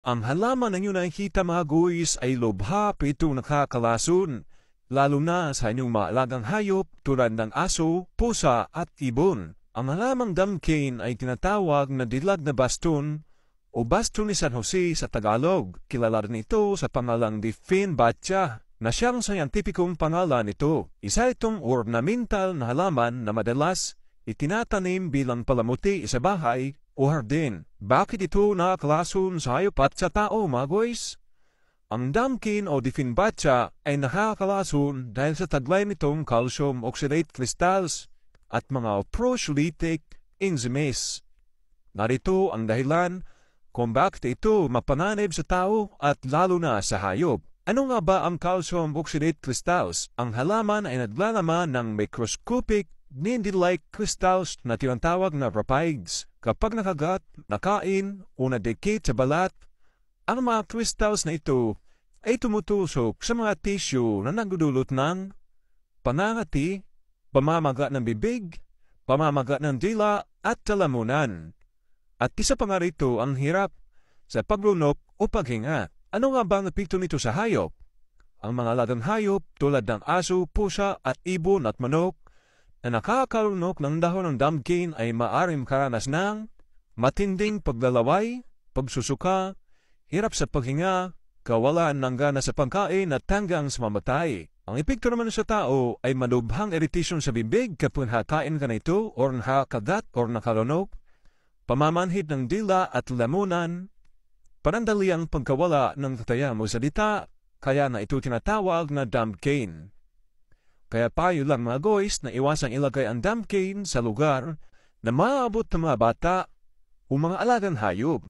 Ang halaman na inyong nakikita mga guys ay lubha pito nakakalason, lalo na sa inyong maalagang hayop tulad ng aso, pusa at ibon. Ang halamang damkin ay tinatawag na dilag na baston o baston ni San Jose sa Tagalog. Kilala rin ito sa pangalang Difinbatya na siyang scientificong pangalan nito. Isa itong ornamental na halaman na madalas itinatanim bilang palamuti sa bahay o hardin. Bakit ito nakakalason sa hayop at sa tao mga guys? Ang damkin o Difinbatya ay nakakalason dahil sa taglay nitong calcium oxalate crystals at mga proteolytic enzymes. Narito ang dahilan kung bakit ito mapanganib sa tao at lalo na sa hayop. Ano nga ba ang calcium oxalate crystals? Ang halaman ay naglalaman ng microscopic needle-like crystals na tinatawag na rapides. Kapag nakagat, nakain o nadikit sa balat, ang mga crystals na ito ay tumutusok sa mga tissue na nagdudulot ng pangangati, pamamaga ng bibig, pamamaga ng dila at lalamunan. At isa pa nga rito ang hirap sa paglunok o paghinga. Ano nga ba ang epekto nito sa hayop? Ang mga alagang hayop tulad ng aso, pusa at ibon at manok na nakakalunok ng dahon ng damkin ay maaring karanas ng matinding paglalaway, pagsusuka, hirap sa paghinga, kawalan ng gana sa pagkain at hanggang sa mamatay. Ang epekto naman sa tao ay malubhang irritation sa bibig kapag hakain ka nito o nakakagat o nakalunok, pamamanhid ng dila at lamunan, panandaliang pagkawala ng tataya mo sa dita, kaya na ito tinatawag na damkin. Kaya payo lang mga guys na iwasang ilagay ang damkin sa lugar na maabot ng mga bata o mga alagang hayop.